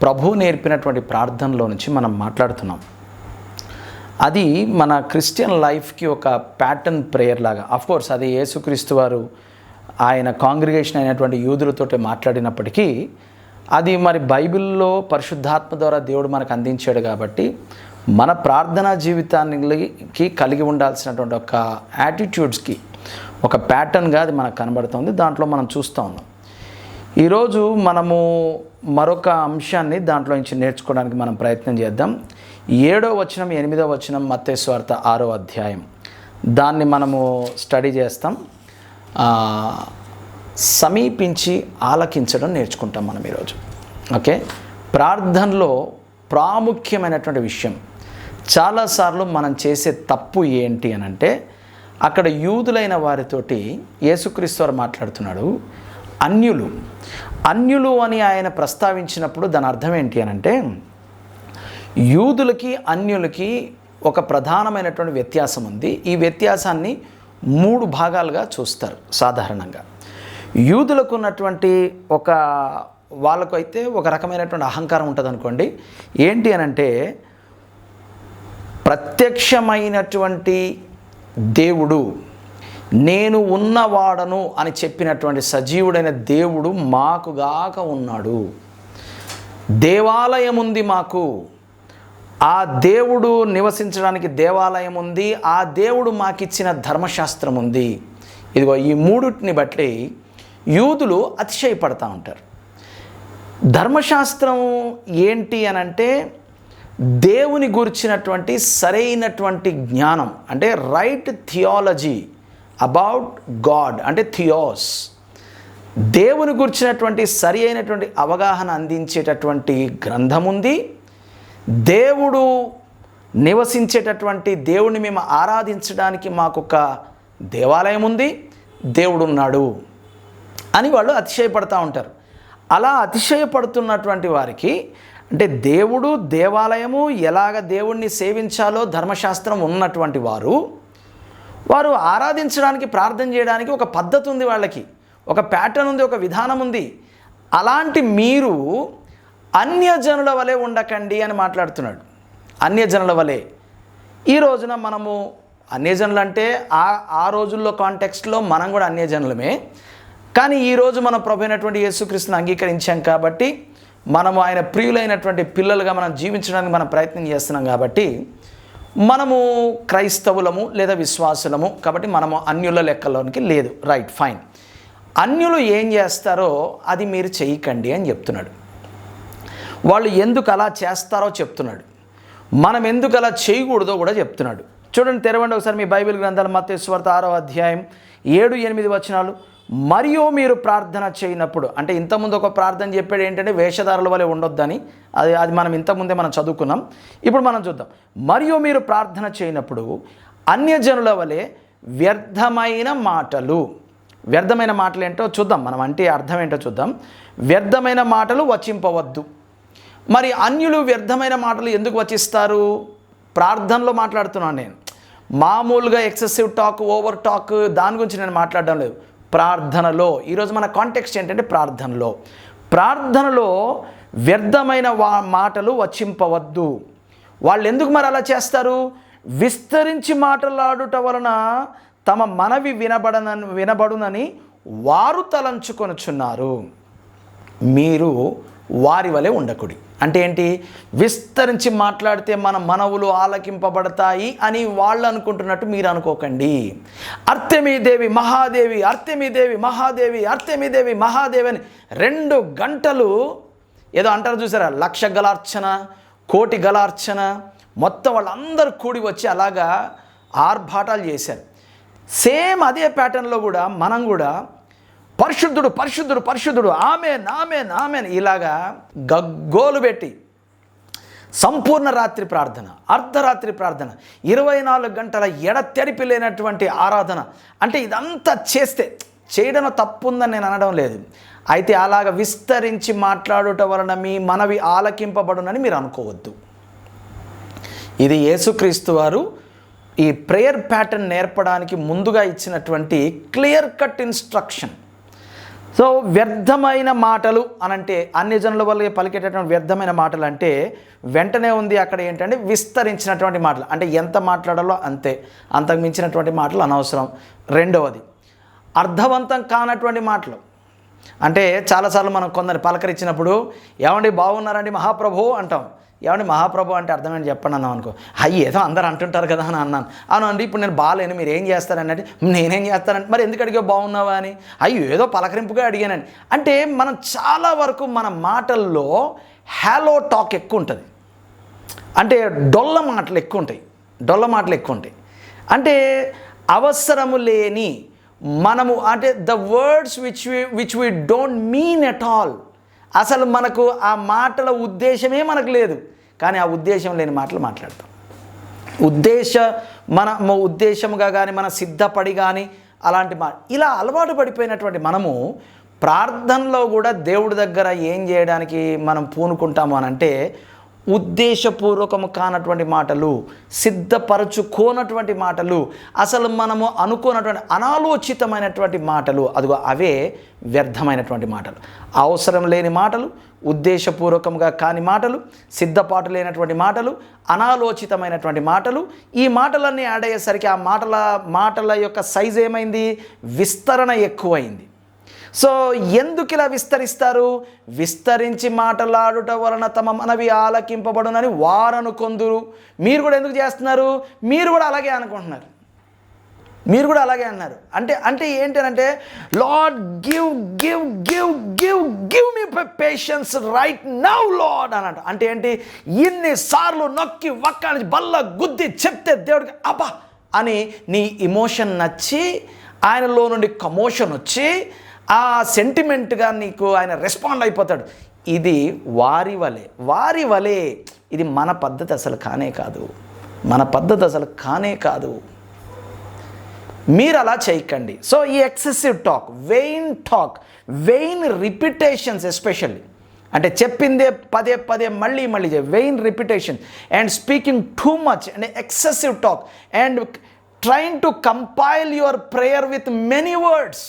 ప్రభువు నేర్పినటువంటి ప్రార్థనలో నుంచి మనం మాట్లాడుతున్నాం. అది మన క్రిస్టియన్ లైఫ్కి ఒక ప్యాటర్న్ ప్రేయర్ లాగా. ఆఫ్కోర్స్ అది యేసుక్రీస్తు వారు ఆయన కాంగ్రిగేషన్ అయినటువంటి యూదులతోటి మాట్లాడినప్పటికీ అది మరి బైబిల్లో పరిశుద్ధాత్మ ద్వారా దేవుడు మనకు అందించాడు కాబట్టి మన ప్రార్థనా జీవితానికి కలిగి ఉండాల్సినటువంటి ఒక యాటిట్యూడ్స్కి ఒక ప్యాటర్న్గా అది మనకు కనబడుతుంది. దాంట్లో మనం చూస్తూ ఉన్నాం. ఈరోజు మనము మరొక అంశాన్ని దాంట్లో నుంచి నేర్చుకోవడానికి మనం ప్రయత్నం చేద్దాం. 7వ వచనం 8వ వచనం మత్తయి సువార్త 6వ అధ్యాయం, దాన్ని మనము స్టడీ చేస్తాం. సమీపించి ఆలకించడం నేర్చుకుంటాం మనం ఈరోజు. ఓకే, ప్రార్థనలో ప్రాముఖ్యమైనటువంటి విషయం. చాలాసార్లు మనం చేసే తప్పు ఏంటి అని అంటే, అక్కడ యూదులైన వారితోటి యేసుక్రీస్తు వారు మాట్లాడుతున్నాడు. అన్యులు అని ఆయన ప్రస్తావించినప్పుడు దాని అర్థం ఏంటి అని అంటే, యూదులకి అన్యులకి ఒక ప్రధానమైనటువంటి వ్యత్యాసం ఉంది. ఈ వ్యత్యాసాన్ని 3 భాగాలుగా చూస్తారు సాధారణంగా. యూదులకు ఉన్నటువంటి వాళ్ళకు అయితే ఒక రకమైనటువంటి అహంకారం ఉంటుంది అనుకోండి. ఏంటి అని అంటే, ప్రత్యక్షమైనటువంటి దేవుడు, నేను ఉన్నవాడను అని చెప్పినటువంటి సజీవుడైన దేవుడు మాకుగాక ఉన్నాడు. దేవాలయం ఉంది మాకు, ఆ దేవుడు నివసించడానికి దేవాలయం ఉంది, ఆ దేవుడు మాకిచ్చిన ధర్మశాస్త్రం ఉంది. ఇదిగో ఈ 3ని బట్టి యూదులు అతిశయపడతా ఉంటారు. ధర్మశాస్త్రం ఏంటి అని అంటే, దేవుని గురించినటువంటి సరైనటువంటి జ్ఞానం, అంటే రైట్ థియాలజీ అబౌట్ గాడ్, అంటే థియోస్, దేవుని గురించినటువంటి సరి అయినటువంటి అవగాహన అందించేటటువంటి గ్రంథం ఉంది. దేవుడు నివసించేటటువంటి దేవుడిని మేము ఆరాధించడానికి మాకొక దేవాలయం ఉంది, దేవుడు ఉన్నాడు అని వాళ్ళు అతిశయపడతా ఉంటారు. అలా అతిశయపడుతున్నటువంటి వారికి, అంటే దేవుడు, దేవాలయము, ఎలాగ దేవుణ్ణి సేవించాలో ధర్మశాస్త్రం ఉన్నటువంటి వారు ఆరాధించడానికి, ప్రార్థన చేయడానికి ఒక పద్ధతి ఉంది, వాళ్ళకి ఒక ప్యాటర్న్ ఉంది, ఒక విధానం ఉంది. అలాంటి మీరు అన్యజనుల వలె ఉండకండి అని మాట్లాడుతున్నాడు. అన్యజనుల వలె. ఈ రోజున మనము అన్యజనులు అంటే ఆ రోజుల్లో కాంటెక్స్ట్లో మనం కూడా అన్యజనులమే. కానీ ఈరోజు మనం ప్రభు అయినటువంటి యేసుక్రీస్తుని అంగీకరించాం కాబట్టి, మనము ఆయన ప్రియులైనటువంటి పిల్లలుగా మనం జీవించడానికి మనం ప్రయత్నం చేస్తున్నాం కాబట్టి మనము క్రైస్తవులము లేదా విశ్వాసులము కాబట్టి మనము అన్యుల లెక్కలోనికి లేదు. Right, fine. అన్యులు ఏం చేస్తారో అది మీరు చేయకండి అని చెప్తున్నాడు. వాళ్ళు ఎందుకు అలా చేస్తారో చెప్తున్నాడు. మనం ఎందుకు అలా చేయకూడదో కూడా చెప్తున్నాడు. చూడండి, తెరవండి ఒకసారి మీ బైబిల్ గ్రంథాలు. మత్తయి సువార్త 6వ అధ్యాయం 7-8 వచనాలు. మరియు మీరు ప్రార్థన చేయనప్పుడు, అంటే ఇంతకుముందు ఒక ప్రార్థన చెప్పాడు ఏంటంటే వేషధారుల వలె ఉండొద్దని. అది మనం ఇంతకుముందే మనం చదువుకున్నాం. ఇప్పుడు మనం చూద్దాం. మరియు మీరు ప్రార్థన చేయనప్పుడు అన్యజనుల వలె వ్యర్థమైన మాటలు ఏంటో చూద్దాం. మనం అంటే అర్థం ఏంటో చూద్దాం. వ్యర్థమైన మాటలు వచింపవద్దు. మరి అన్యులు వ్యర్థమైన మాటలు ఎందుకు వచిస్తారు? ప్రార్థనలో మాట్లాడుతున్నాను నేను. మామూలుగా ఎక్సెసివ్ టాక్, ఓవర్ టాక్ దాని గురించి నేను మాట్లాడడం లేదు. ప్రార్థనలో ఈరోజు మన కాంటెక్స్ట్ ఏంటంటే ప్రార్థనలో వ్యర్థమైన మాటలు వచింపవద్దు. వాళ్ళు ఎందుకు మరి అలా చేస్తారు? విస్తరించి మాట్లాడుట వలన తమ మనవి వినబడునని వారు తలంచుకొనుచున్నారు. మీరు వారి వలె ఉండకుడి. అంటే ఏంటి? విస్తరించి మాట్లాడితే మన మనవులు ఆలకింపబడతాయి అని వాళ్ళు అనుకుంటున్నట్టు మీరు అనుకోకండి. అర్తెమీదేవి మహాదేవి, అర్తెమీదేవి మహాదేవి, అర్తెమీదేవి మహాదేవి అని 2 గంటలు ఏదో అంటారు చూసారా, 1,00,000 గలార్చన, 1,00,000 గలార్చన, మొత్తం వాళ్ళందరూ కూడి వచ్చి అలాగా ఆర్భాటాలు చేశారు. సేమ్ అదే ప్యాటర్న్లో కూడా మనం కూడా పరిశుద్ధుడు పరిశుద్ధుడు పరిశుద్ధుడు, ఆమెన్ ఆమెన్ ఆమెన్ ఇలాగా గగ్గోలు పెట్టి సంపూర్ణ రాత్రి ప్రార్థన, అర్ధరాత్రి ప్రార్థన, 24 గంటల ఎడతెరిపి లేనటువంటి ఆరాధన. అంటే ఇదంతా చేయడంలో తప్పు ఉందని నేను అనడం లేదు. అయితే అలాగ విస్తరించి మాట్లాడుట వలన మీ మనవి ఆలకింపబడునని మీరు అనుకోవద్దు. ఇది యేసుక్రీస్తు వారు ఈ ప్రేయర్ ప్యాటర్న్ నేర్పడానికి ముందుగా ఇచ్చినటువంటి క్లియర్ కట్ ఇన్స్ట్రక్షన్. సో వ్యర్థమైన మాటలు అనంటే అన్యజనుల వల్ల పలికేటటువంటి వ్యర్థమైన మాటలు అంటే వెంటనే ఉంది అక్కడ ఏంటంటే విస్తరించినటువంటి మాటలు, అంటే ఎంత మాట్లాడాలో అంతే, అంతకు మించినటువంటి మాటలు అనవసరం. రెండవది అర్థవంతం కానటువంటి మాటలు, అంటే చాలాసార్లు మనం కొందరు పలకరించినప్పుడు ఏమండి బాగున్నారండి మహాప్రభు అంటాం. ఏమండి మహాప్రభు అంటే అర్థమని చెప్పండి అన్నాం అనుకో, అయ్యి ఏదో అందరు అంటుంటారు కదా అని అన్నాను. అవునండి ఇప్పుడు నేను బాగాలేను మీరు ఏం చేస్తారన్నట్టు, నేనేం చేస్తానంటే మరి ఎందుకు అడిగా బాగున్నావా అని, అయ్యో ఏదో పలకరింపుగా అడిగానండి. అంటే మనం చాలా వరకు మన మాటల్లో హ్యాలో టాక్ ఎక్కువ ఉంటుంది, అంటే డొల్ల మాటలు ఎక్కువ ఉంటాయి. అంటే అవసరము లేని మనము అంటే the words which we don't mean at all. అసలు మనకు ఆ మాటల ఉద్దేశమే మనకు లేదు, కానీ ఆ ఉద్దేశం లేని మాటలు మాట్లాడతాం. మన ఉద్దేశముగా కానీ మన సిద్ధపడి కానీ అలాంటి ఇలా అలవాటు పడిపోయినటువంటి మనము ప్రార్థనలో కూడా దేవుడి దగ్గర ఏం చేయడానికి మనం పూనుకుంటాము అని అంటే ఉద్దేశపూర్వకము కానటువంటి మాటలు, సిద్ధపరచుకోనటువంటి మాటలు, అసలు మనము అనుకోనటువంటి అనాలోచితమైనటువంటి మాటలు, అదిగో అవే వ్యర్థమైనటువంటి మాటలు. అవసరం లేని మాటలు, ఉద్దేశపూర్వకంగా కాని మాటలు, సిద్ధపాటు లేనటువంటి మాటలు, అనాలోచితమైనటువంటి మాటలు. ఈ మాటలన్నీ యాడ్ అయ్యేసరికి ఆ మాటల యొక్క సైజ్ ఏమైంది, విస్తరణ ఎక్కువైంది. సో ఎందుకు ఇలా విస్తరిస్తారు, విస్తరించి మాటలాడుట వలన తమ మనవి ఆలకింపబడునని వారనుకొందురు. మీరు కూడా ఎందుకు చేస్తున్నారు, మీరు కూడా అలాగే అనుకుంటున్నారు, మీరు కూడా అలాగే అన్నారు. అంటే ఏంటంటే lord give me patience right now lord అన్నట్టు. అంటే ఏంటి, ఇన్నిసార్లు నొక్కి వక్కాని బల్ల గుద్ది చెప్తే దేవుడికి అబ్బా అని నీ ఇమోషన్ నచ్చి ఆయనలో నుండి కమోషన్ వచ్చి ఆ సెంటిమెంట్గా నీకు ఆయన రెస్పాండ్ అయిపోతాడు. ఇది వారి వలే. ఇది మన పద్ధతి అసలు కానే కాదు. మీరు అలా చేయకండి. సో ఈ excessive talk, vain repetitions especially, అంటే చెప్పిందే పదే మళ్ళీ vain repetition and speaking too much and excessive talk and trying to compile your prayer with many words.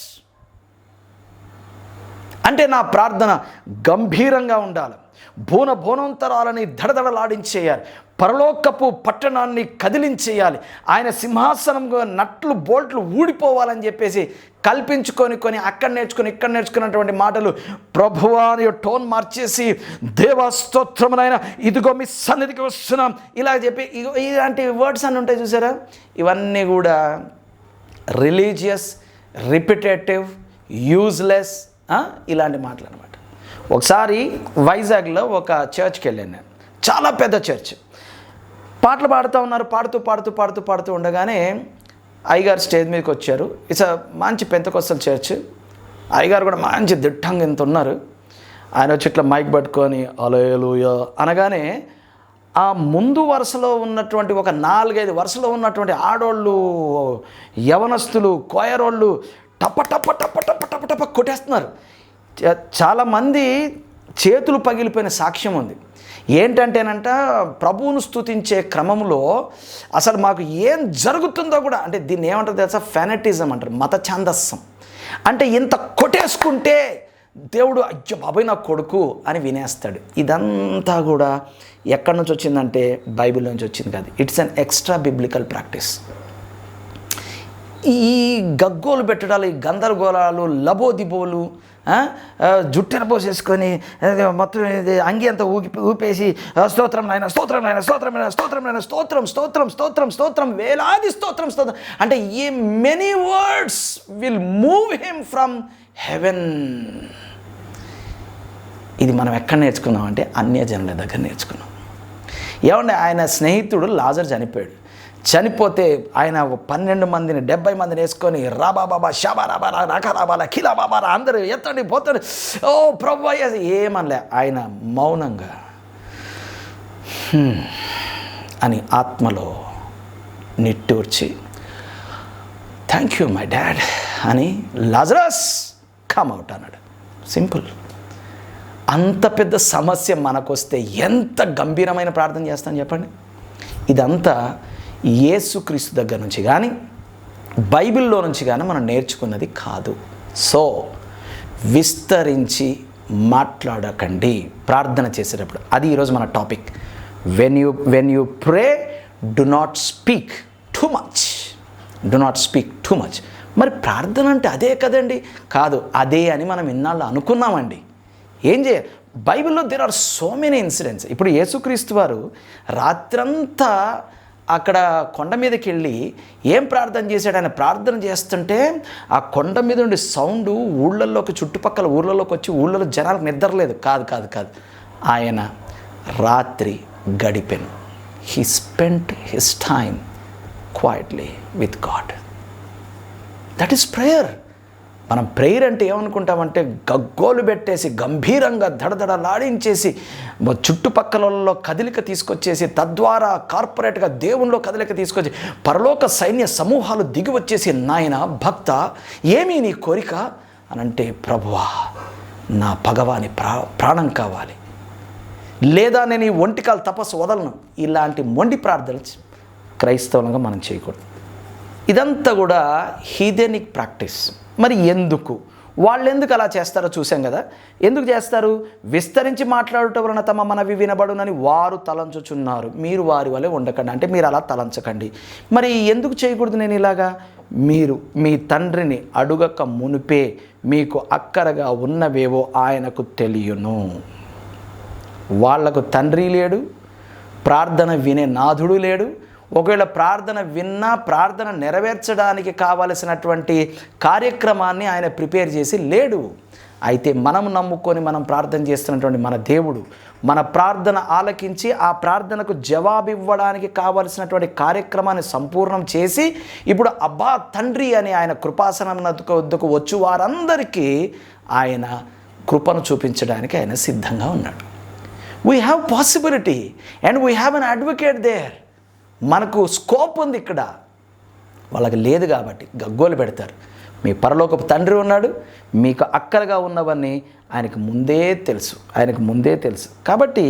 అంటే నా ప్రార్థన గంభీరంగా ఉండాలి, భోనంతరాలని దడదడలాడించేయాలి, పరలోకపు పట్టణాన్ని కదిలించేయాలి, ఆయన సింహాసనంగా నట్లు బోల్ట్లు ఊడిపోవాలని చెప్పేసి కల్పించుకొని అక్కడ నేర్చుకున్నటువంటి మాటలు ప్రభువా అని టోన్ మార్చేసి దేవా స్తోత్రమునైనా ఇదిగో మీ సన్నిధికి వస్తున్నాం ఇలా చెప్పి ఇలాంటి వర్డ్స్ అన్నీ ఉంటాయి చూసారా. ఇవన్నీ కూడా రిలీజియస్, రిపిటేటివ్, యూజ్లెస్ ఇలాంటి మాటలు అనమాట. ఒకసారి వైజాగ్లో ఒక చర్చ్కి వెళ్ళాను నేను, చాలా పెద్ద చర్చ్. పాటలు పాడుతూ ఉన్నారు, పాడుతూ ఉండగానే అయ్యగారు స్టేజ్ మీదకి వచ్చారు. ఇట్స్ మంచి పెంతెకోస్తల్ చర్చ్. అయ్యగారు కూడా మంచి దిట్టంగా ఇంత ఉన్నారు. ఆయన వచ్చి ఇట్లా మైక్ పట్టుకొని హల్లెలూయా అనగానే ఆ ముందు వరుసలో ఉన్నటువంటి ఒక 4-5 వరుసలో ఉన్నటువంటి ఆడోళ్ళు, యవనస్తులు, కోయరోళ్ళు టప కొట్టేస్తున్నారు. చాలామంది చేతులు పగిలిపోయిన సాక్ష్యం ఉంది. ఏంటంటేనంట, ప్రభువును స్తుతించే క్రమంలో అసలు మాకు ఏం జరుగుతుందో కూడా, అంటే దీన్ని ఏమంటారు తెలుసా, ఫెనటిజం అంటారు, మత ఛాందస్సం. అంటే ఇంత కొట్టేసుకుంటే దేవుడు అయ్యో బాబాయ్ నా కొడుకు అని వినేస్తాడు. ఇదంతా కూడా ఎక్కడి నుంచి వచ్చిందంటే బైబిల్ నుంచి వచ్చింది కాదు. It's an extra biblical practice. ఈ గగ్గోలు పెట్టడాలు, ఈ గందరగోళాలు, లబోదిబోలు, జుట్టెన పోసేసుకొని మొత్తం అంగి అంతా ఊపేసి స్తోత్రం నాయన, స్తోత్రం నాయన, స్తోత్రం నాయన, స్తోత్రం నాయన, స్తోత్రం వేలాది స్తోత్రం అంటే ఈ many words will move him from heaven. ఇది మనం ఎక్కడ నేర్చుకున్నాం అంటే అన్యజనుల దగ్గర నేర్చుకున్నాం. ఏమంటే ఆయన స్నేహితుడు లాజర్ చనిపోతే ఆయన 12 మందిని 70 మందిని వేసుకొని రాబాబాబా షాబా రాబా రాకా రాబాలా కిలా బాబా అందరూ ఎత్తండి పోతండి, ఓ ప్రభు ఏమనలే. ఆయన మౌనంగా అని ఆత్మలో నిట్టూర్చి థ్యాంక్ యూ మై డాడ్ అని లాజరస్ కమ్ అవుట్ అన్నాడు. సింపుల్. అంత పెద్ద సమస్య మనకొస్తే ఎంత గంభీరమైన ప్రార్థన చేస్తాను చెప్పండి. ఇదంతా యేసుక్రీస్తు దగ్గర నుంచి కానీ బైబిల్లో నుంచి కానీ మనం నేర్చుకున్నది కాదు. సో విస్తరించి మాట్లాడకండి ప్రార్థన చేసేటప్పుడు. అది ఈరోజు మన topic. When you pray, do not speak too much. Do not speak too much. మరి ప్రార్థన అంటే అదే కదండి? కాదు, అదే అని మనం ఇన్నాళ్ళు అనుకున్నామండి. ఏం చేయాలి? బైబిల్లో there are so many incidents. ఇప్పుడు యేసుక్రీస్తు వారు రాత్రంతా అక్కడ కొండ మీదకి వెళ్ళి ఏం ప్రార్థన చేశాడు? ఆయన ప్రార్థన చేస్తుంటే ఆ కొండ మీద ఉండి సౌండ్ ఊళ్ళల్లోకి, చుట్టుపక్కల ఊళ్ళలోకి వచ్చి ఊళ్ళలో జనాలకు నిద్రలేదు. కాదు, ఆయన రాత్రి గడిపెను. He spent his time quietly with God. That is prayer. మనం ప్రేయర్ అంటే ఏమనుకుంటామంటే గగ్గోలు పెట్టేసి, గంభీరంగా దడదడలాడించేసి, చుట్టుపక్కలలో కదలిక తీసుకొచ్చేసి, తద్వారా కార్పొరేట్గా దేవునిలో కదలిక తీసుకొచ్చి పరలోక సైన్య సమూహాలు దిగి వచ్చేసి, నాయన భక్త ఏమీ నీ కోరిక అని అంటే, ప్రభువా నా పగవాని ప్రాణం కావాలి, లేదా నేను ఈ ఒంటికాలు తపస్సు వదలను. ఇలాంటి మొండి ప్రార్థనలు క్రైస్తవులుగా మనం చేయకూడదు. ఇదంతా కూడా హీథెనిక్ ప్రాక్టీస్. మరి ఎందుకు వాళ్ళు అలా చేస్తారో చూసాం కదా. ఎందుకు చేస్తారు? విస్తరించి మాట్లాడటం వలన తమ మనవి వినబడునని వారు తలంచుచున్నారు. మీరు వారి వలె ఉండకండి, అంటే మీరు అలా తలంచకండి. మరి ఎందుకు చేయకూడదు నేను ఇలాగా? మీరు మీ తండ్రిని అడుగక మునిపే మీకు అక్కరగా ఉన్నవేవో ఆయనకు తెలియను. వాళ్లకు తండ్రి లేడు, ప్రార్థన వినే నాథుడు లేడు. ఒకవేళ ప్రార్థన విన్నా ప్రార్థన నెరవేర్చడానికి కావలసినటువంటి కార్యక్రమాన్ని ఆయన ప్రిపేర్ చేసి లేడు. అయితే మనం నమ్ముకొని మనం ప్రార్థన చేస్తున్నటువంటి మన దేవుడు మన ప్రార్థన ఆలకించి ఆ ప్రార్థనకు జవాబు ఇవ్వడానికి కావలసినటువంటి కార్యక్రమాన్ని సంపూర్ణం చేసి, ఇప్పుడు అబ్బా తండ్రి అని ఆయన కృపాసనం వద్దకు వచ్చు వారందరికీ ఆయన కృపను చూపించడానికి ఆయన సిద్ధంగా ఉన్నాడు. We have possibility and we have an advocate there. మనకు స్కోప్ ఉంది ఇక్కడ. వాళ్ళకి లేదు కాబట్టి గగ్గోలు పెడతారు. మీ పరలోకపు తండ్రి ఉన్నాడు, మీకు అక్కరగా ఉన్నవన్నీ ఆయనకు ముందే తెలుసు. కాబట్టి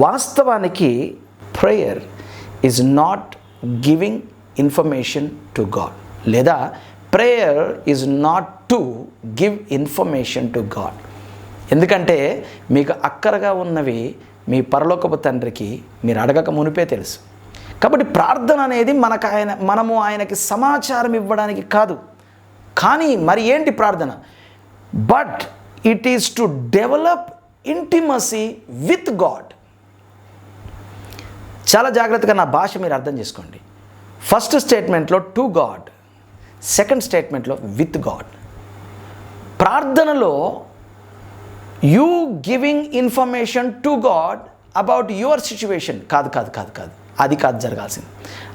వాస్తవానికి prayer is not giving information to God, లేదా prayer is not to give information to God. ఎందుకంటే మీకు అక్కరగా ఉన్నవి మీ పరలోకపు తండ్రికి మీరు అడగక మునిపే తెలుసు. కాబట్టి ప్రార్థన అనేది మనము ఆయనకి సమాచారం ఇవ్వడానికి కాదు. కానీ మరి ఏంటి ప్రార్థన? But it is to develop intimacy with God. చాలా జాగ్రత్తగా నా భాష మీరు అర్థం చేసుకోండి. ఫస్ట్ స్టేట్మెంట్లో టు గాడ్, సెకండ్ స్టేట్మెంట్లో విత్ గాడ్. ప్రార్థనలో you giving information to God about your situation కాదు. అది కాదు జరగాల్సింది.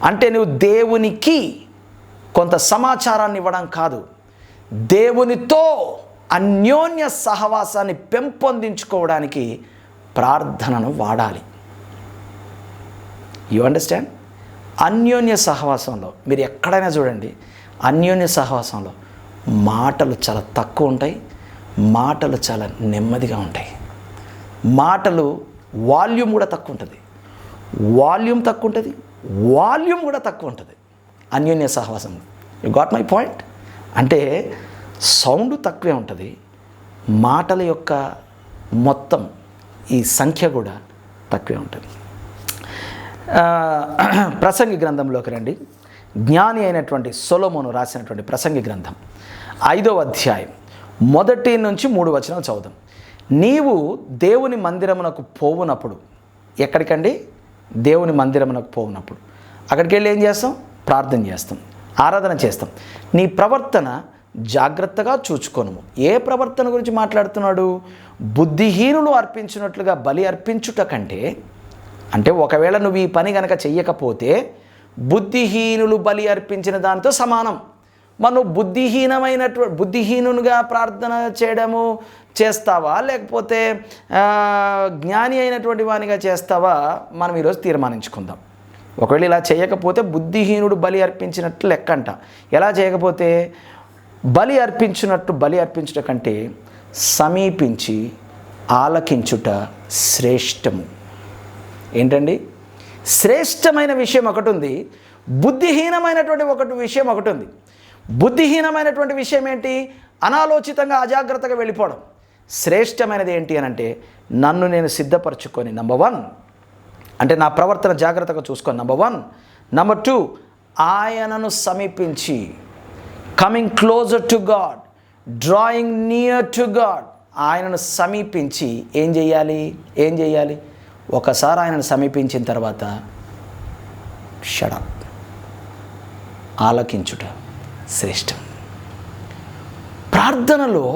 అంటే నువ్వు దేవునికి కొంత సమాచారాన్ని ఇవ్వడం కాదు, దేవునితో అన్యోన్య సహవాసాన్ని పెంపొందించుకోవడానికి ప్రార్థనను వాడాలి. You understand? అన్యోన్య సహవాసంలో మీరు ఎక్కడైనా చూడండి, అన్యోన్య సహవాసంలో మాటలు చాలా తక్కువ ఉంటాయి, మాటలు చాలా నెమ్మదిగా ఉంటాయి. మాటలు వాల్యూమ్ కూడా తక్కువ ఉంటుంది, వాల్యూమ్ కూడా తక్కువ ఉంటుంది అన్యోన్య సహవాసం. You got my point? అంటే సౌండ్ తక్కువే ఉంటుంది, మాటల యొక్క మొత్తం ఈ సంఖ్య కూడా తక్కువే ఉంటుంది. ప్రసంగి గ్రంథంలోకి రండి. జ్ఞాని అయినటువంటి సొలొమోను రాసినటువంటి ప్రసంగి గ్రంథం 5వ అధ్యాయం 1 నుంచి 3 వచనాలు చదువుదాం. నీవు దేవుని మందిరమునకు పోవునప్పుడు, ఎక్కడికండి? దేవుని మందిరమునకు పోవునప్పుడు అక్కడికి వెళ్ళి ఏం చేస్తాం? ప్రార్థన చేస్తాం, ఆరాధన చేస్తాం. నీ ప్రవర్తన జాగ్రత్తగా చూచుకోను. ఏ ప్రవర్తన గురించి మాట్లాడుతున్నాడు? బుద్ధిహీనులు అర్పించినట్లుగా బలి అర్పించుట కంటే, అంటే ఒకవేళ నువ్వు ఈ పని కనుక చెయ్యకపోతే బుద్ధిహీనులు బలి అర్పించిన దానితో సమానం. మనం బుద్ధిహీనునిగా ప్రార్థన చేయడము చేస్తావా, లేకపోతే జ్ఞాని అయినటువంటి వానిగా చేస్తావా? మనం ఈరోజు తీర్మానించుకుందాం. ఒకవేళ ఇలా చేయకపోతే బుద్ధిహీనుడు బలి అర్పించినట్లు లెక్కంట. ఎలా చేయకపోతే బలి అర్పించుట కంటే సమీపించి ఆలకించుట శ్రేష్టము. ఏంటండి? శ్రేష్టమైన విషయం ఒకటి ఉంది, బుద్ధిహీనమైనటువంటి విషయం ఒకటి ఉంది. బుద్ధిహీనమైనటువంటి విషయం ఏంటి? అనాలోచితంగా అజాగ్రత్తగా వెళ్ళిపోవడం. శ్రేష్టమైనది ఏంటి అని అంటే నన్ను నేను సిద్ధపరచుకొని నంబర్ 1 అంటే నా ప్రవర్తన జాగ్రత్తగా చూసుకొని నంబర్ 1. నంబర్ 2 ఆయనను సమీపించి coming closer to God, drawing near to God. ఆయనను సమీపించి ఏం చేయాలి? ఒకసారి ఆయనను సమీపించిన తర్వాత షడప్, ఆలకించుట శ్రేష్టం. ప్రార్థనలో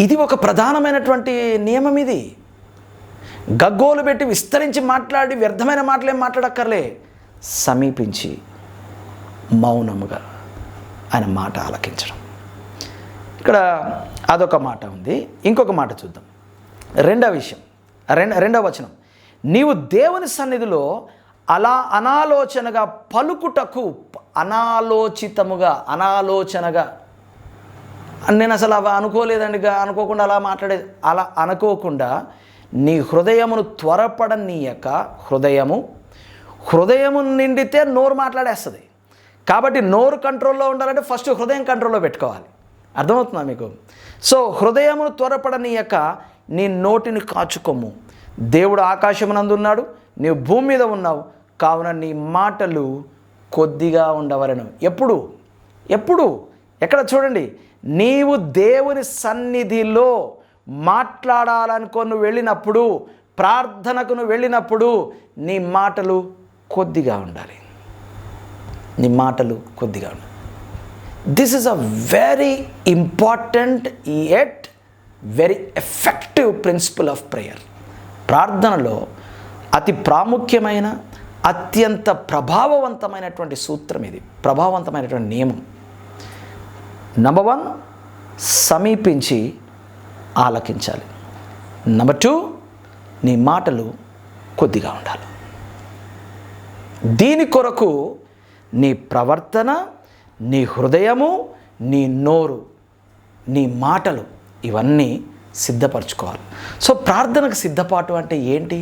ఇది ఒక ప్రధానమైనటువంటి నియమం. ఇది గగ్గోలు పెట్టి విస్తరించి మాట్లాడి వ్యర్థమైన మాటలేం మాట్లాడక్కర్లే. సమీపించి మౌనముగా ఆయన మాట ఆలకించడం. ఇక్కడ అదొక మాట ఉంది. ఇంకొక మాట చూద్దాం. రెండవ వచనం, నీవు దేవుని సన్నిధిలో అలా అనాలోచనగా పలుకుటకు, అనాలోచితముగా, అనాలోచనగా నేను అసలు అవి అనుకోలేదండి, అనుకోకుండా అలా మాట్లాడేది, అలా అనుకోకుండా నీ హృదయమును త్వరపడనీయక, హృదయము నిండితే నోరు మాట్లాడేస్తుంది. కాబట్టి నోరు కంట్రోల్లో ఉండాలంటే ఫస్ట్ హృదయం కంట్రోల్లో పెట్టుకోవాలి. అర్థమవుతుందా మీకు? సో హృదయమును త్వరపడనీయక నీ నోటిని కాచుకోము. దేవుడు ఆకాశమునందున్నాడు, నీవు భూమి మీద ఉన్నావు, కావున నీ మాటలు కొద్దిగా ఉండవలెను. ఎప్పుడు ఎక్కడ చూడండి, నీవు దేవుని సన్నిధిలో మాట్లాడాలనుకొని నువ్వు వెళ్ళినప్పుడు, ప్రార్థనకు నువ్వు వెళ్ళినప్పుడు నీ మాటలు కొద్దిగా ఉండాలి. This is a very important yet very effective principle of prayer. ప్రార్థనలో అతి ప్రాముఖ్యమైన, అత్యంత ప్రభావవంతమైనటువంటి సూత్రం ఇది, ప్రభావవంతమైనటువంటి నియమం. నంబర్ 1 సమీపించి ఆలకించాలి. నంబర్ 2 నీ మాటలు కొద్దిగా ఉండాలి. దీని కొరకు నీ ప్రవర్తన, నీ హృదయము, నీ నోరు, నీ మాటలు ఇవన్నీ సిద్ధపరచుకోవాలి. సో ప్రార్థనకు సిద్ధపాటు అంటే ఏంటి?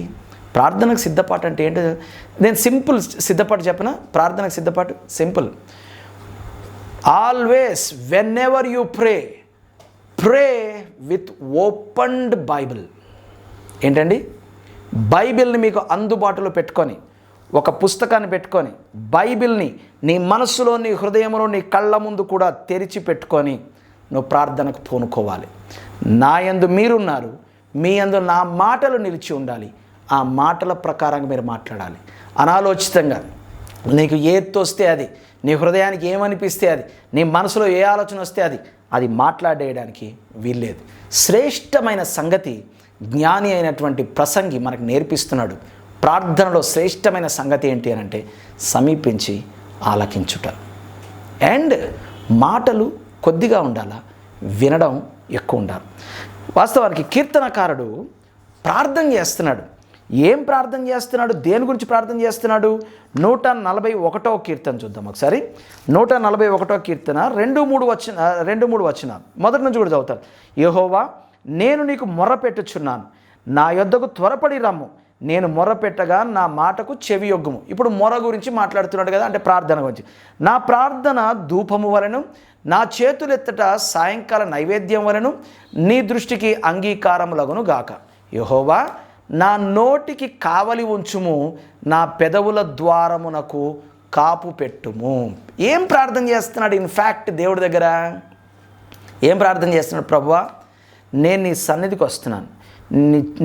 నేను సింపుల్ సిద్ధపాటు చెప్పనా? ప్రార్థనకు సిద్ధపాటు simple. Always when ever you pray with opened Bible. ఏంటండి? బైబిల్ని మీకు అందుబాటులో పెట్టుకొని, ఒక పుస్తకాన్ని పెట్టుకొని, బైబిల్ని నీ మనస్సులో, నీ హృదయంలో, నీ కళ్ళ ముందు కూడా తెరిచి పెట్టుకొని నువ్వు ప్రార్థనకు పూనుకోవాలి. నా యందు మీరున్నారు, మీ యందు నా మాటలు నిలిచి ఉండాలి. ఆ మాటల ప్రకారంగా మీరు మాట్లాడాలి. అనాలోచితంగా నీకు ఏది తోస్తే అది, నీ హృదయానికి ఏమనిపిస్తే అది, నీ మనసులో ఏ ఆలోచన వస్తే అది మాట్లాడేయడానికి వీల్లేదు. శ్రేష్టమైన సంగతి జ్ఞాని అయినటువంటి ప్రసంగి మనకు నేర్పిస్తున్నాడు. ప్రార్థనలో శ్రేష్టమైన సంగతి ఏంటి అని అంటే సమీపించి ఆలకించుట. అండ్ మాటలు కొద్దిగా ఉండాలా, వినడం ఎక్కువ ఉండాలి. వాస్తవానికి కీర్తనకారుడు ప్రార్థన చేస్తున్నాడు. ఏం ప్రార్థన చేస్తున్నాడు? దేని గురించి ప్రార్థన చేస్తున్నాడు? 141వ కీర్తన చూద్దాం ఒకసారి. 141వ కీర్తన 2-3 వచనాలు మొదటి నుంచి కూడా చదువుతాను. యెహోవా, నేను నీకు మొర్రపెట్టుచున్నాను, నా యొద్దకు త్వరపడి రమ్ము, నేను మొర్రపెట్టగా నా మాటకు చెవియొగ్గుము. ఇప్పుడు మొర గురించి మాట్లాడుతున్నాడు కదా, అంటే ప్రార్థన గురించి. నా ప్రార్థన ధూపము వలెను, నా చేతులెత్తట సాయంకాల నైవేద్యం వలెను నీ దృష్టికి అంగీకారములగును గాక. యెహోవా, నా నోటికి కావలి ఉంచుము, నా పెదవుల ద్వారమునకు కాపు పెట్టుము. ఏం ప్రార్థన చేస్తున్నాడు? ఇన్ఫ్యాక్ట్ దేవుడి దగ్గర ఏం ప్రార్థన చేస్తున్నాడు? ప్రభువా, నేను నీ సన్నిధికి వస్తున్నాను,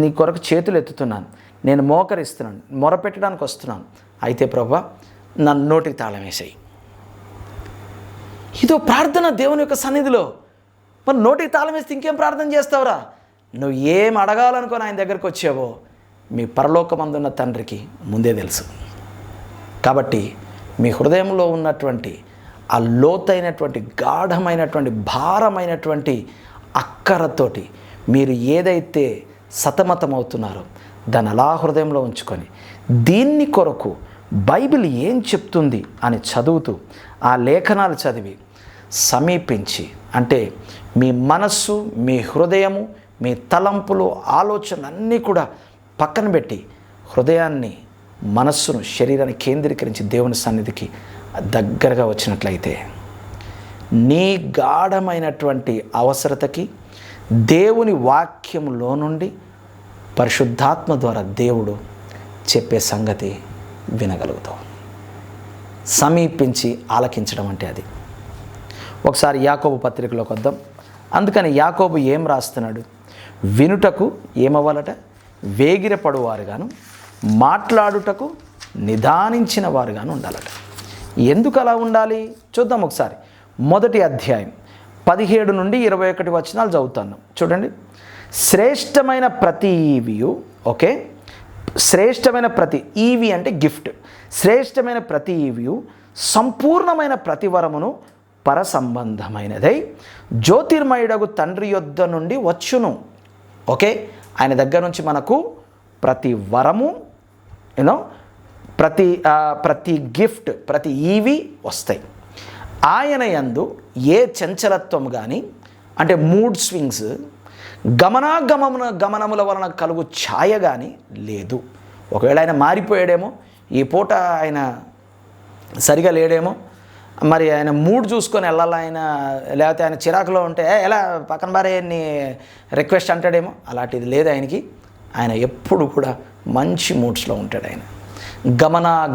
నీ కొరకు చేతులు ఎత్తుతున్నాను, నేను మోకరిస్తున్నాను, మొరపెట్టడానికి వస్తున్నాను. అయితే ప్రభువా, నా నోటికి తాళం వేసేయి. ఇదో ప్రార్థన దేవుని యొక్క సన్నిధిలో. మరి నోటికి తాళం వేస్తే ఇంకేం ప్రార్థన చేస్తావురా? నువ్వు ఏం అడగాలనుకొని ఆయన దగ్గరికి వచ్చావో మీ పరలోకమందున్న తండ్రికి ముందే తెలుసు. కాబట్టి మీ హృదయంలో ఉన్నటువంటి ఆ లోతైనటువంటి, గాఢమైనటువంటి, భారమైనటువంటి అక్కరతోటి మీరు ఏదైతే సతమతమవుతున్నారో దాన్ని అలా హృదయంలో ఉంచుకొని, దీన్ని కొరకు బైబిల్ ఏం చెప్తుంది అని చదువుతూ, ఆ లేఖనాలు చదివి సమీపించి, అంటే మీ మనస్సు, మీ హృదయము, మీ తలంపులు, ఆలోచనలన్నీ కూడా పక్కన పెట్టి హృదయాన్ని, మనస్సును, శరీరాన్ని కేంద్రీకరించి దేవుని సన్నిధికి దగ్గరగా వచ్చినట్లయితే నీ గాఢమైనటువంటి అవసరతకి దేవుని వాక్యంలో నుండి పరిశుద్ధాత్మ ద్వారా దేవుడు చెప్పే సంగతి వినగలుగుతావు. సమీపించి ఆలకించడం అంటే అది. ఒకసారి యాకోబు పత్రికలోకి వద్దాం. అందుకని యాకోబు ఏం రాస్తున్నాడు? వినుటకు ఏమవ్వాలట? వేగిరపడువారుగాను, మాట్లాడుటకు నిదానించిన వారుగాను ఉండాలట. ఎందుకు అలా ఉండాలి చూద్దాం ఒకసారి. మొదటి అధ్యాయం 17 నుండి 21 వచనాలు చదువుతాను. చూడండి. శ్రేష్టమైన ప్రతి ఈవియు, ఓకే, శ్రేష్టమైన ప్రతి ఈవి అంటే గిఫ్ట్. శ్రేష్టమైన ప్రతి ఈవియు సంపూర్ణమైన ప్రతివరమును పరసంబంధమైనదై జ్యోతిర్మయుడగు తండ్రి యొద్ద నుండి వచ్చును. ఓకే, ఆయన దగ్గర నుంచి మనకు ప్రతి వరము, యూనో, ప్రతి గిఫ్ట్, ప్రతి ఈవి వస్తాయి. ఆయన యందు ఏ చంచలత్వం కానీ, అంటే మూడ్ స్వింగ్స్, గమనముల వలన కలుగు ఛాయ కానీ లేదు. ఒకవేళ ఆయన మారిపోయాడేమో, ఈ పూట ఆయన సరిగా లేడేమో, మరి ఆయన మూడ్ చూసుకొని వెళ్ళాలి ఆయన, లేకపోతే ఆయన చిరాకులో ఉంటే ఎలా పక్కన భార్యని రిక్వెస్ట్ అంటాడేమో, అలాంటిది లేదు ఆయనకి. ఆయన ఎప్పుడు కూడా మంచి మూడ్స్లో ఉంటాడు. ఆయన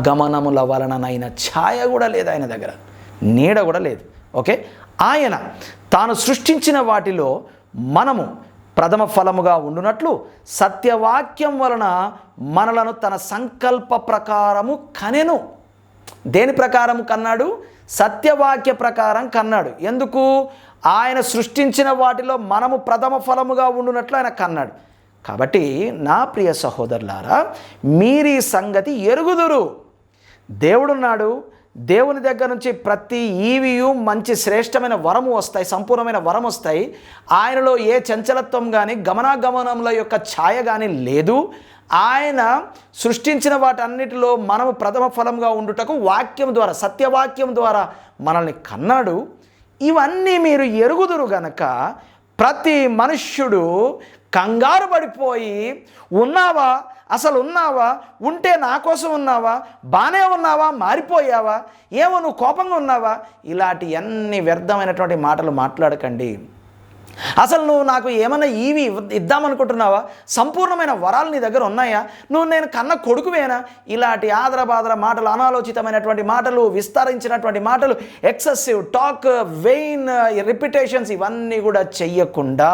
గమనముల వలననైన ఛాయ కూడా లేదు ఆయన దగ్గర, నీడ కూడా లేదు. ఓకే, ఆయన తాను సృష్టించిన వాటిలో మనము ప్రథమ ఫలముగా ఉండునట్లు సత్యవాక్యం వలన మనలను తన సంకల్ప ప్రకారము కనెను. దేని ప్రకారం కన్నాడు? సత్యవాక్య ప్రకారం కన్నాడు. ఎందుకు? ఆయన సృష్టించిన వాటిలో మనము ప్రథమ ఫలముగా ఉండునట్లు ఆయన కన్నాడు. కాబట్టి నా ప్రియ సహోదరులారా, మీరీ సంగతి ఎరుగుదురు. దేవుడున్నాడు. దేవుని దగ్గర నుంచి ప్రతి ఈవియు మంచి శ్రేష్టమైన వరము వస్తాయి, సంపూర్ణమైన వరం వస్తాయి. ఆయనలో ఏ చంచలత్వం కానీ, గమనాగమనముల యొక్క ఛాయ కానీ లేదు. ఆయన సృష్టించిన వాటన్నిటిలో మనము ప్రథమ ఫలంగా ఉండుటకు వాక్యం ద్వారా, సత్యవాక్యం ద్వారా మనల్ని కన్నాడు. ఇవన్నీ మీరు ఎరుగుదురు గనక ప్రతి మనుష్యుడు కంగారు పడిపోయి, ఉన్నావా, అసలు ఉన్నావా, ఉంటే నా కోసం ఉన్నావా, బాగానే ఉన్నావా, మారిపోయావా, ఏమో నువ్వు కోపంగా ఉన్నావా, ఇలాంటి అన్ని వ్యర్థమైనటువంటి మాటలు మాట్లాడకండి. అసలు నువ్వు నాకు ఏమైనా ఈవి ఇద్దామనుకుంటున్నావా, సంపూర్ణమైన వరాలు నీ దగ్గర ఉన్నాయా, నువ్వు నేను కన్న కొడుకువేనా, ఇలాంటి ఆదరబాదర మాటలు, అనాలోచితమైనటువంటి మాటలు, విస్తరించినటువంటి మాటలు, ఎక్సెసివ్ టాక్, వెయిన్ రిపిటేషన్స్, ఇవన్నీ కూడా చెయ్యకుండా,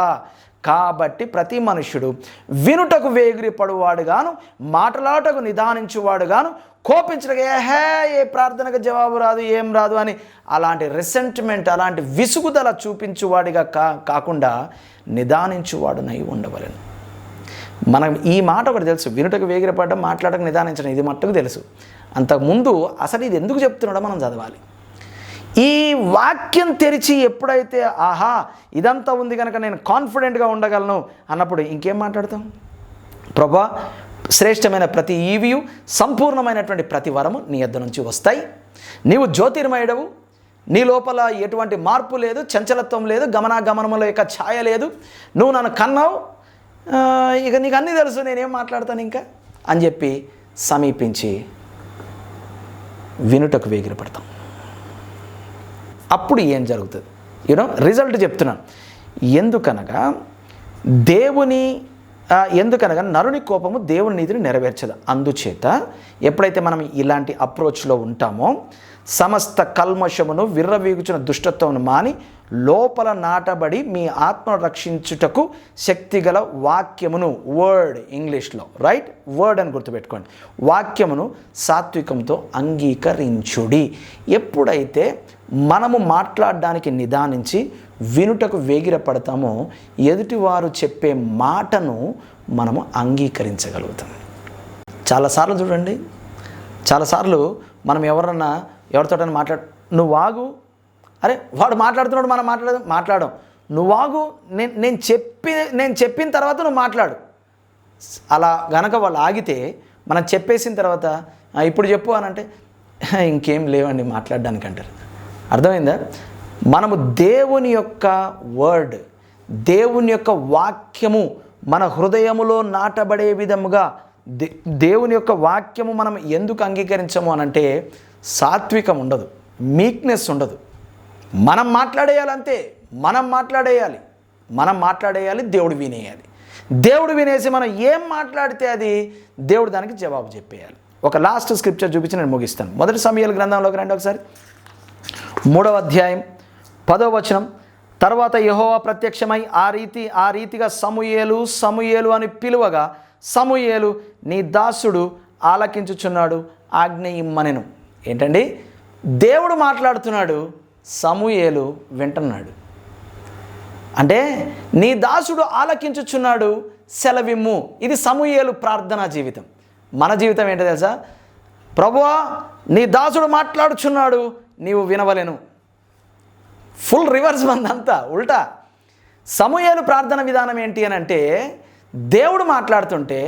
కాబట్టి ప్రతి మనుష్యుడు వినుటకు వేగిరపడువాడుగాను, మాటలాటకు నిదానించువాడుగాను, కోపించడానికి ఏ ప్రార్థనకు జవాబు రాదు, ఏం రాదు అని అలాంటి రిసెంట్మెంట్, అలాంటి విసుగుదల చూపించువాడిగా కాకుండా నిదానించువాడునై ఉండవలెను. మనం ఈ మాట ఒకటి తెలుసు, వినుటకు వేగిరపడడం, మాట్లాడక నిదానించడం, ఇది మట్టుకు తెలుసు. అంతకుముందు అసలు ఇది ఎందుకు చెప్తున్నాడో మనం చదవాలి. ఈ వాక్యం తెరిచి ఎప్పుడైతే ఆహా ఇదంతా ఉంది కనుక నేను కాన్ఫిడెంట్గా ఉండగలను అన్నప్పుడు ఇంకేం మాట్లాడతాం? ప్రభా, శ్రేష్టమైన ప్రతి ఈవియు, సంపూర్ణమైనటువంటి ప్రతి వరము నీ యొద్ద నుంచి వస్తాయి. నీవు జ్యోతిర్మయుడవు, నీ లోపల ఎటువంటి మార్పు లేదు, చంచలత్వం లేదు, గమనాగమనముల యొక్క ఛాయ లేదు, నువ్వు నన్ను కన్నావు, ఇక నీకు అన్నీ తెలుసు, నేనేం మాట్లాడతాను ఇంకా అని చెప్పి సమీపించి వినుటకు వేగిరపడతాం. అప్పుడు ఏం జరుగుతుంది? రిజల్ట్ చెప్తున్నాను. ఎందుకనగా నరుని కోపము దేవుని నీతిని నెరవేర్చదు. అందుచేత ఎప్పుడైతే మనం ఇలాంటి అప్రోచ్లో ఉంటామో, సమస్త కల్మషమును, విర్రవీగుచున్న దుష్టత్వమును మాని లోపల నాటబడి మీ ఆత్మను రక్షించుటకు శక్తిగల వాక్యమును, వర్డ్ ఇంగ్లీష్లో, రైట్, వర్డ్ అని గుర్తుపెట్టుకోండి, వాక్యమును సాత్వికంతో అంగీకరించుడి. ఎప్పుడైతే మనము మాట్లాడడానికి నిదానించి వినుటకు వేగిరపడతామో, ఎదుటివారు చెప్పే మాటను మనము అంగీకరించగలుగుతాం. చాలాసార్లు చూడండి, చాలాసార్లు మనం ఎవరితోటైనా నువ్వు ఆగు, అరే వాడు మాట్లాడుతున్నాడు, మనం మాట్లాడడం, నువ్వు ఆగు, నేను చెప్పిన తర్వాత నువ్వు మాట్లాడు. అలా గనక వాళ్ళు ఆగితే, మనం చెప్పేసిన తర్వాత ఇప్పుడు చెప్పు అని అంటే ఇంకేం లేవండి మాట్లాడడానికి అంటారు. అర్థమైందా? మనము దేవుని యొక్క వర్డ్, దేవుని యొక్క వాక్యము మన హృదయములో నాటబడే విధముగా దేవుని యొక్క వాక్యము మనం ఎందుకు అంగీకరించము అనంటే, సాత్వికం ఉండదు, మీక్నెస్ ఉండదు. మనం మాట్లాడేయాలి, అంతే. మనం మాట్లాడేయాలి, దేవుడు వినేయాలి. దేవుడు వినేసి మనం ఏం మాట్లాడితే అది దేవుడు దానికి జవాబు చెప్పేయాలి. ఒక లాస్ట్ స్క్రిప్చర్ చూపించి నేను ముగిస్తాను. మొదటి సమూయేలు గ్రంథంలోకి రండి ఒకసారి. 3వ అధ్యాయం 10వ వచనం. తర్వాత యెహోవా ప్రత్యక్షమై ఆ రీతిగా సమూయేలు అని పిలువగా, సమూయేలు నీ దాసుడు ఆలకించుచున్నాడు, ఆజ్ఞ ఇమ్మనెను. ఏంటండి? దేవుడు మాట్లాడుతున్నాడు, సమూయేలు వింటున్నాడు. అంటే నీ దాసుడు ఆలకించుచున్నాడు, సెలవిమ్ము. ఇది సమూయేలు ప్రార్థనా జీవితం. మన జీవితం ఏంటో తెలుసా? ప్రభువా నీ దాసుడు మాట్లాడుచున్నాడు, నీవు వినవలెను. ఫుల్ రివర్స్ మందంతా ఉల్టా. సమూయేలు ప్రార్థన విధానం ఏంటి అని అంటే, దేవుడు మాట్లాడుతుంటే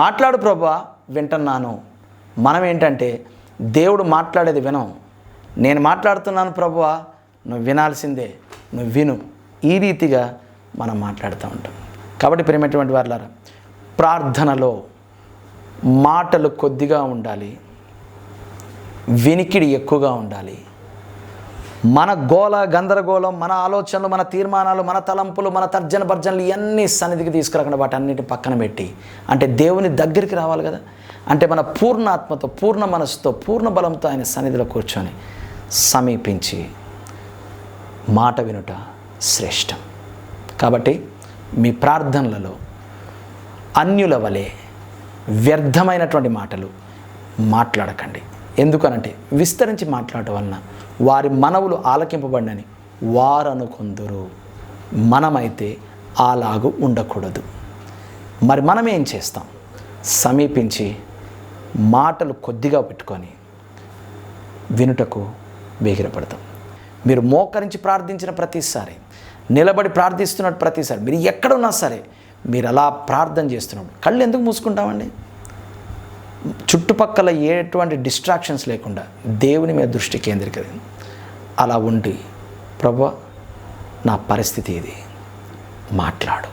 మాట్లాడు ప్రభువా వింటున్నాను. మనం ఏంటంటే దేవుడు మాట్లాడేది వినం. నేను మాట్లాడుతున్నాను ప్రభువా, నువ్వు వినాల్సిందే, నువ్వు విను. ఈ రీతిగా మనం మాట్లాడుతూ ఉంటాం. కాబట్టి ప్రియమైనటువంటి వారులారా, ప్రార్థనలో మాటలు కొద్దిగా ఉండాలి, వినికిడి ఎక్కువగా ఉండాలి. మన గోల గందరగోళం, మన ఆలోచనలు, మన తీర్మానాలు, మన తలంపులు, మన తర్జన భర్జనలు ఇవన్నీ సన్నిధికి తీసుకురాకుండా వాటన్నిటి పక్కన పెట్టి, అంటే దేవుని దగ్గరికి రావాలి కదా. అంటే మన పూర్ణ ఆత్మతో, పూర్ణ మనసుతో, పూర్ణ బలంతో ఆయన సన్నిధిలో కూర్చొని సమీపించి మాట వినుట శ్రేష్టం. కాబట్టి మీ ప్రార్థనలలో అన్యుల వలె వ్యర్థమైనటువంటి మాటలు మాట్లాడకండి. ఎందుకనంటే విస్తరించి మాట్లాడటం వలన వారి మనవులు ఆలకింపబడినని వారు అనుకొందురు. మనమైతే అలాగూ ఉండకూడదు. మరి మనం ఏం చేస్తాం? సమీపించి మాటలు కొద్దిగా పెట్టుకొని వినుటకు వేగిరపడతాం. మీరు మోకరించి ప్రార్థించిన ప్రతిసారి, నిలబడి ప్రార్థిస్తున్నట్టు ప్రతిసారి, మీరు ఎక్కడున్నా సరే మీరు అలా ప్రార్థన చేస్తున్నప్పుడు కళ్ళు ఎందుకు మూసుకుంటామండి? చుట్టుపక్కల ఎటువంటి డిస్ట్రాక్షన్స్ లేకుండా దేవుని మీద దృష్టి కేంద్రీకరించండి. అలా ఉండి ప్రభువా నా పరిస్థితి ఇది, మాట్లాడు.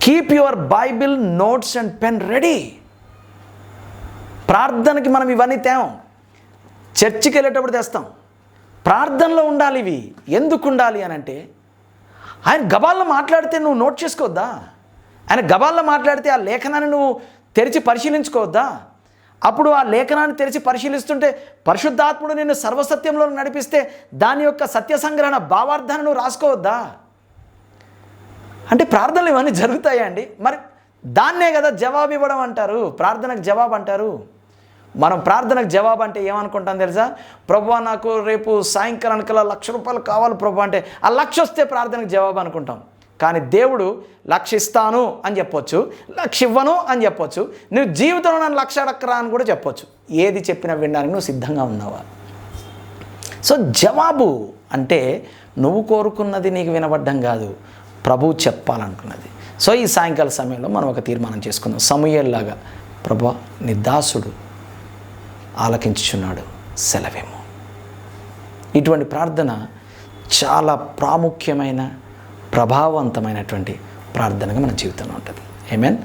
Keep your Bible, notes and pen ready. ప్రార్థనకి మనం ఇవన్నీ తేవం, చర్చికి వెళ్ళేటప్పుడు తెస్తాం. ప్రార్థనలో ఉండాలి ఇవి. ఎందుకు ఉండాలి అని అంటే, ఆయన గబాల్లో మాట్లాడితే నువ్వు నోట్ చేసుకోవద్దా? ఆయన గబాల్లో మాట్లాడితే ఆ లేఖనాన్ని నువ్వు తెరిచి పరిశీలించుకోవద్దా? అప్పుడు ఆ లేఖనాన్ని తెరిచి పరిశీలిస్తుంటే పరిశుద్ధాత్ముడు నిన్ను సర్వసత్యంలో నడిపిస్తే దాని యొక్క సత్య సంగ్రహణ భావార్థాన్ని నువ్వు రాసుకోవద్దా? అంటే ప్రార్థనలు ఇవన్నీ జరుగుతాయా అండి? మరి దాన్నే కదా జవాబు ఇవ్వడం అంటారు, ప్రార్థనకు జవాబు అంటారు. మనం ప్రార్థనకు జవాబు అంటే ఏమనుకుంటాం తెలుసా? ప్రభువా నాకు రేపు సాయంకాలానికల్లా 1,00,000 రూపాయలు కావాలి ప్రభు అంటే, ఆ 1,00,000 వస్తే ప్రార్థనకు జవాబు అనుకుంటాం. కానీ దేవుడు 1,00,000 ఇస్తాను అని చెప్పొచ్చు, 1,00,000 ఇవ్వను అని చెప్పొచ్చు, నువ్వు జీవితంలో నన్ను 1,00,000 అడక్కరా అని కూడా చెప్పొచ్చు. ఏది చెప్పినా వినడానికి నువ్వు సిద్ధంగా ఉన్నావా? సో జవాబు అంటే నువ్వు కోరుకున్నది నీకు వినబడ్డం కాదు, ప్రభువు చెప్పాలనుకున్నది. సో ఈ సాయంకాల సమయంలో మనం ఒక తీర్మానం చేసుకుందాం. సమూయేలులాగా ప్రభువా నీ దాసుడు ఆలకించుచున్నాడు, సెలవేమో. ఇటువంటి ప్రార్థన చాలా ప్రాముఖ్యమైన, ప్రభావవంతమైనటువంటి ప్రార్థనగా మన జీవితంలో ఉంటుంది. ఆమేన్.